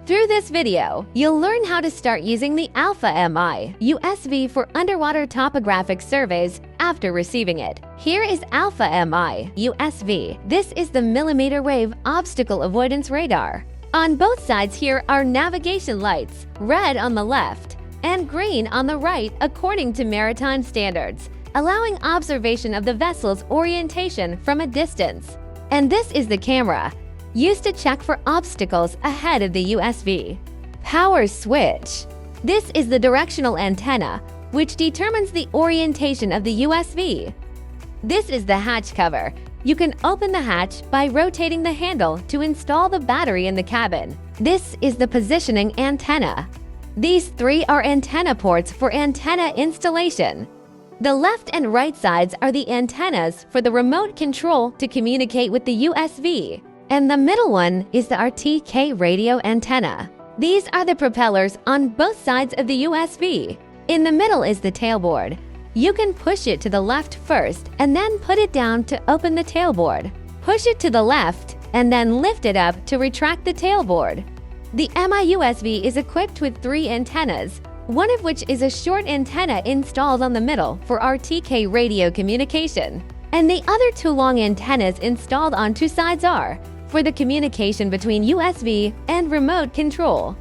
Through this video, you'll learn how to start using the Alpha Mi USV for underwater topographic surveys after receiving it. Here is Alpha Mi USV. This is the millimeter wave obstacle avoidance radar. On both sides here are navigation lights, red on the left and green on the right according to maritime standards, allowing observation of the vessel's orientation from a distance. And this is the camera, used to check for obstacles ahead of the USV. Power switch. This is the directional antenna, which determines the orientation of the USV. This is the hatch cover. You can open the hatch by rotating the handle to install the battery in the cabin. This is the positioning antenna. These three are antenna ports for antenna installation. The left and right sides are the antennas for the remote control to communicate with the USV. And the middle one is the RTK radio antenna. These are the propellers on both sides of the USV. In the middle is the tailboard. You can push it to the left first and then put it down to open the tailboard. Push it to the left and then lift it up to retract the tailboard. The Mi USV is equipped with 3 antennas, one of which is a short antenna installed on the middle for RTK radio communication. And the other 2 long antennas installed on 2 sides are for the communication between USV and remote control.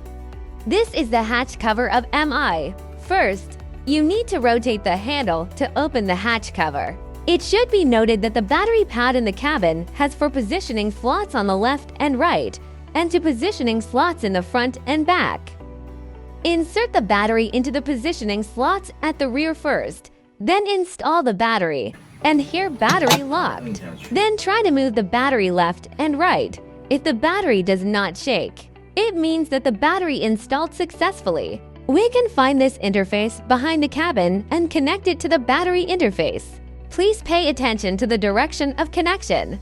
This is the hatch cover of Mi. First, you need to rotate the handle to open the hatch cover. It should be noted that the battery pad in the cabin has for positioning slots on the left and right, and to positioning slots in the front and back. Insert the battery into the positioning slots at the rear first, then install the battery. And here battery locked. Then try to move the battery left and right. If the battery does not shake, it means that the battery installed successfully. We can find this interface behind the cabin and connect it to the battery interface. Please pay attention to the direction of connection.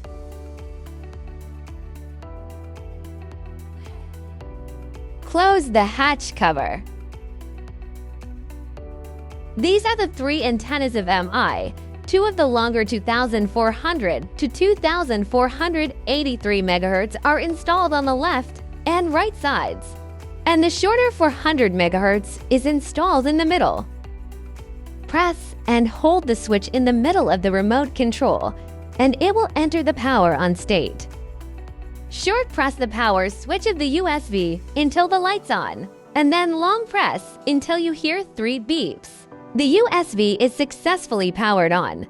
Close the hatch cover. These are the 3 antennas of Mi. 2 of the longer 2400 to 2483 MHz are installed on the left and right sides, and the shorter 400 MHz is installed in the middle. Press and hold the switch in the middle of the remote control, and it will enter the power on state. Short press the power switch of the USV until the light's on, and then long press until you hear 3 beeps. The USV is successfully powered on.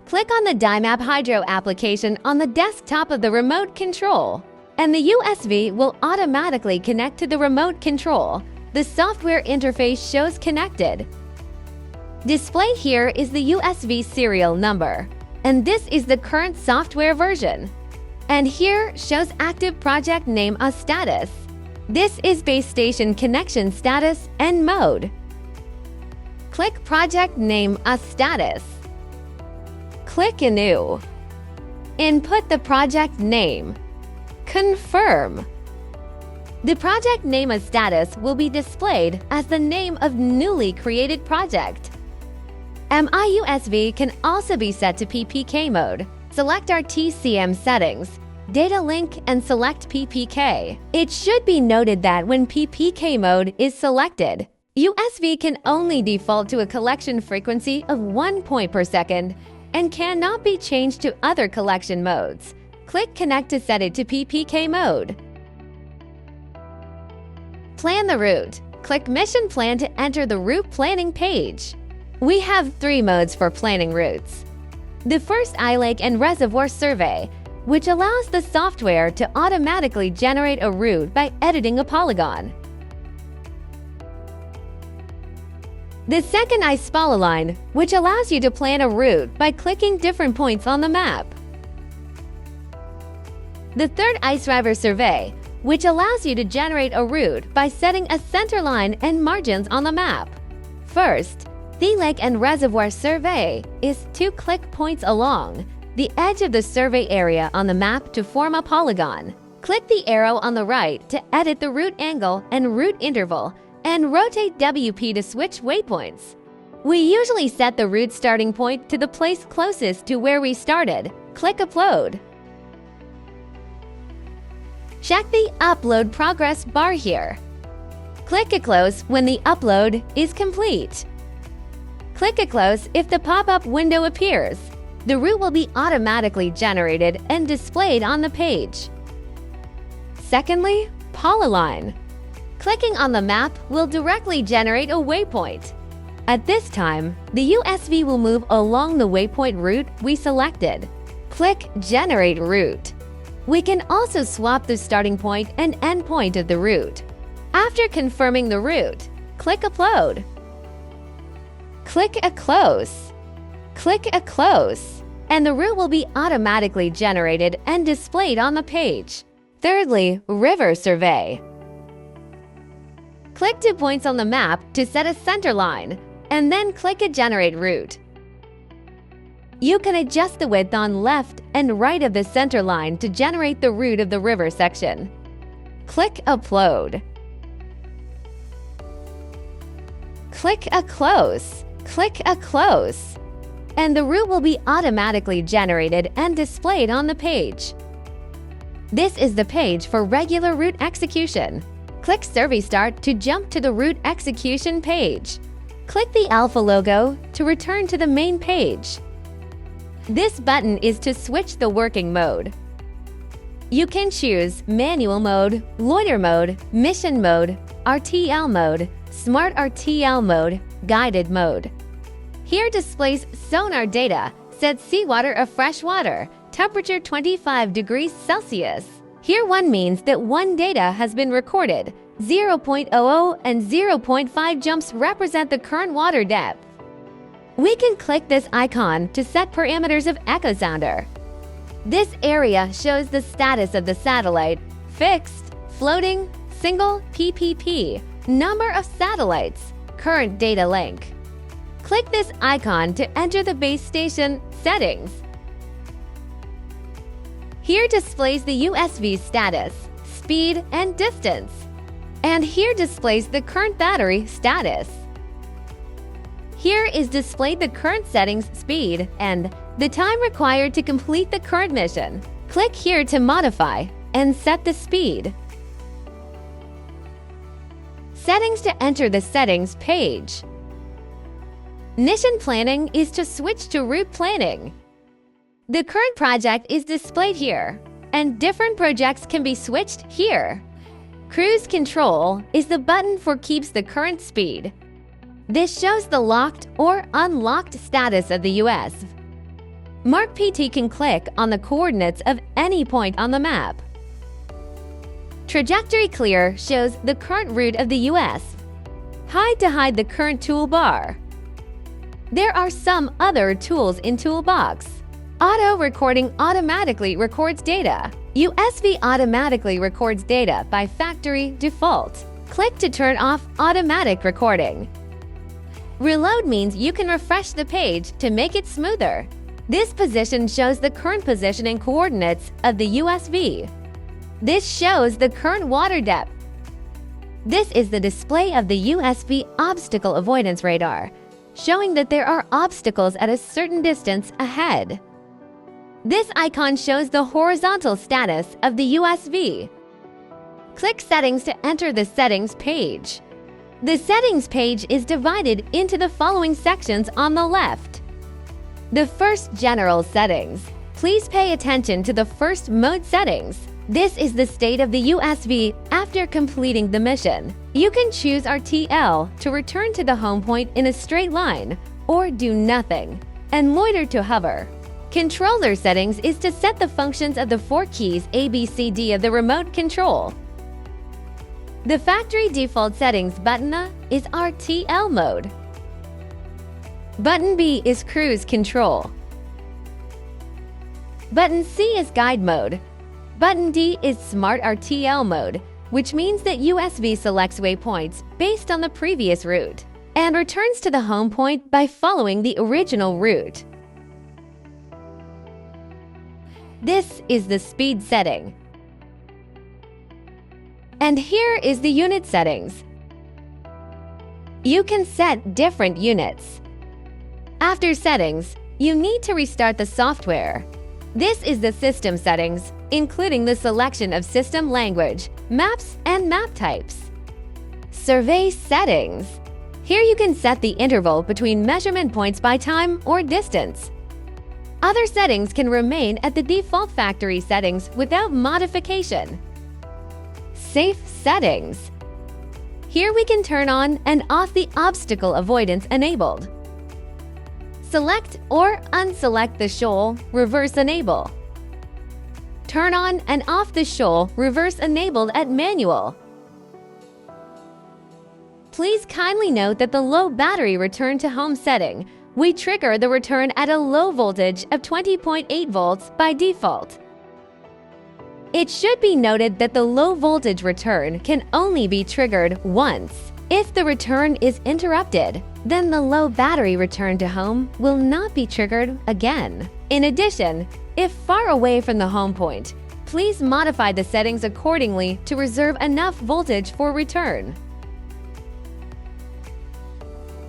Click on the DIMAP Hydro application on the desktop of the remote control, and the USV will automatically connect to the remote control. The software interface shows connected. Displayed here is the USV serial number, and this is the current software version. And here shows active project name as status. This is base station connection status and mode. Click project name as status. Click Anew. Input the project name. Confirm. The project name as status will be displayed as the name of newly created project. Mi USV can also be set to PPK mode. Select our TCM settings, data link, and select PPK. It should be noted that when PPK mode is selected, USV can only default to a collection frequency of 1 point per second and cannot be changed to other collection modes. Click Connect to set it to PPK mode. Plan the route. Click Mission Plan to enter the route planning page. We have 3 modes for planning routes. The first, iLake and reservoir survey, which allows the software to automatically generate a route by editing a polygon. The second, iSpala line, which allows you to plan a route by clicking different points on the map. The third, iSriver survey, which allows you to generate a route by setting a center line and margins on the map. First, the lake and reservoir survey is 2 click points along the edge of the survey area on the map to form a polygon. Click the arrow on the right to edit the route angle and route interval, and rotate WP to switch waypoints. We usually set the route starting point to the place closest to where we started. Click Upload. Check the Upload Progress bar here. Click a Close when the upload is complete. Click a Close if the pop-up window appears. The route will be automatically generated and displayed on the page. Secondly, Polyline. Clicking on the map will directly generate a waypoint. At this time, the USV will move along the waypoint route we selected. Click Generate Route. We can also swap the starting point and end point of the route. After confirming the route, click Upload. Click a Close. Click a Close, and the route will be automatically generated and displayed on the page. Thirdly, River Survey. Click 2 points on the map to set a center line, and then click a Generate Route. You can adjust the width on left and right of the center line to generate the route of the river section. Click Upload. Click a Close. Click a Close, and the route will be automatically generated and displayed on the page. This is the page for regular route execution. Click Survey Start to jump to the route execution page. Click the Alpha logo to return to the main page. This button is to switch the working mode. You can choose Manual Mode, Loiter Mode, Mission Mode, RTL Mode, Smart RTL Mode, Guided Mode. Here displays sonar data, said seawater of fresh water, temperature 25 degrees Celsius. Here 1 means that 1 data has been recorded. 0.00 and 0.5 jumps represent the current water depth. We can click this icon to set parameters of echo sounder. This area shows the status of the satellite, fixed, floating, single, PPP, number of satellites, current data link. Click this icon to enter the base station settings. Here displays the USV status, speed, and distance. And here displays the current battery status. Here is displayed the current settings, speed, and the time required to complete the current mission. Click here to modify and set the speed. Settings to enter the settings page. Mission planning is to switch to route planning. The current project is displayed here, and different projects can be switched here. Cruise control is the button for keeps the current speed. This shows the locked or unlocked status of the USV. Mark PT can click on the coordinates of any point on the map. Trajectory Clear shows the current route of the USV. Hide to hide the current toolbar. There are some other tools in Toolbox. Auto Recording automatically records data. USV automatically records data by factory default. Click to turn off automatic recording. Reload means you can refresh the page to make it smoother. This position shows the current position and coordinates of the USV. This shows the current water depth. This is the display of the USV obstacle avoidance radar, showing that there are obstacles at a certain distance ahead. This icon shows the horizontal status of the USV. Click Settings to enter the settings page. The settings page is divided into the following sections on the left. The first, General Settings. Please pay attention to the first mode settings. This is the state of the USV after completing the mission. You can choose RTL to return to the home point in a straight line, or do nothing, and loiter to hover. Controller Settings is to set the functions of the 4 keys A, B, C, D of the remote control. The factory default settings button is RTL mode. Button B is cruise control. Button C is guide mode. Button D is Smart RTL mode, which means that USV selects waypoints based on the previous route and returns to the home point by following the original route. This is the speed setting. And here is the unit settings. You can set different units. After settings, you need to restart the software. This is the system settings, including the selection of system language, maps, and map types. Survey settings. Here you can set the interval between measurement points by time or distance. Other settings can remain at the default factory settings without modification. Safe settings. Here we can turn on and off the obstacle avoidance enabled. Select or unselect the shoal, reverse enable. Turn on and off the shoal, reverse enabled at manual. Please kindly note that the low battery return to home setting, we trigger the return at a low voltage of 20.8 volts by default. It should be noted that the low voltage return can only be triggered once. If the return is interrupted, then the low battery return to home will not be triggered again. In addition, if far away from the home point, please modify the settings accordingly to reserve enough voltage for return.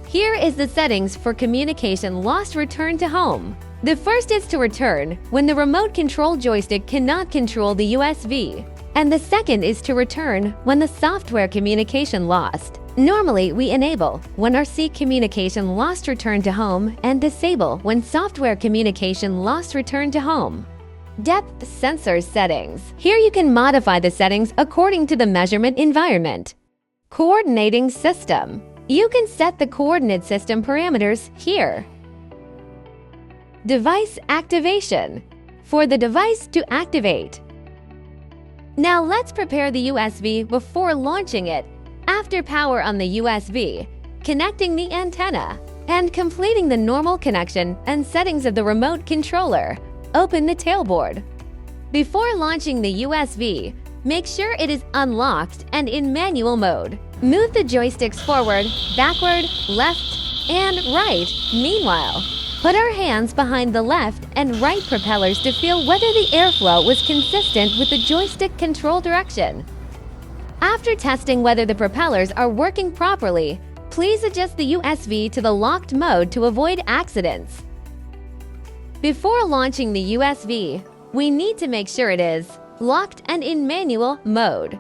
Here is the settings for communication lost return to home. The first is to return when the remote control joystick cannot control the USV, and the second is to return when the software communication lost. Normally, we enable when RC communication lost return to home and disable when software communication lost return to home. Depth sensor settings. Here you can modify the settings according to the measurement environment. Coordinating system. You can set the coordinate system parameters here. Device activation. For the device to activate. Now let's prepare the USV before launching it. After power on the USV, connecting the antenna, and completing the normal connection and settings of the remote controller, open the tailboard. Before launching the USV, make sure it is unlocked and in manual mode. Move the joysticks forward, backward, left, and right. Meanwhile, put our hands behind the left and right propellers to feel whether the airflow was consistent with the joystick control direction. After testing whether the propellers are working properly, please adjust the USV to the locked mode to avoid accidents. Before launching the USV, we need to make sure it is locked and in manual mode.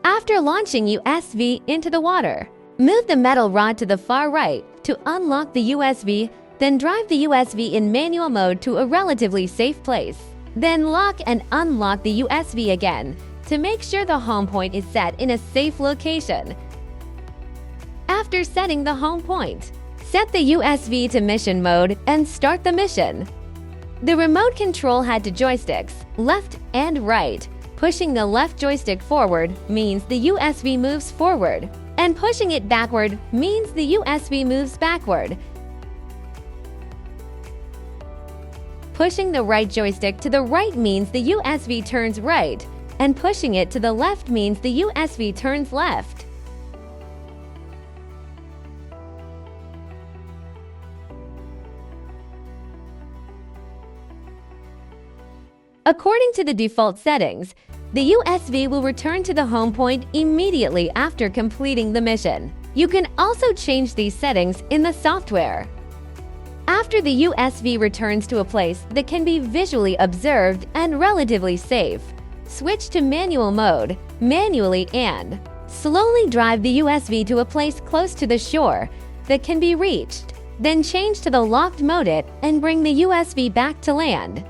After launching USV into the water, move the metal rod to the far right to unlock the USV, then drive the USV in manual mode to a relatively safe place. Then lock and unlock the USV again to make sure the home point is set in a safe location. After setting the home point, set the USV to mission mode and start the mission. The remote control had to joysticks, left and right. Pushing the left joystick forward means the USV moves forward, and pushing it backward means the USV moves backward. Pushing the right joystick to the right means the USV turns right, and pushing it to the left means the USV turns left. According to the default settings, the USV will return to the home point immediately after completing the mission. You can also change these settings in the software. After the USV returns to a place that can be visually observed and relatively safe, switch to manual mode, manually and slowly drive the USV to a place close to the shore that can be reached. Then change to the locked mode and bring the USV back to land.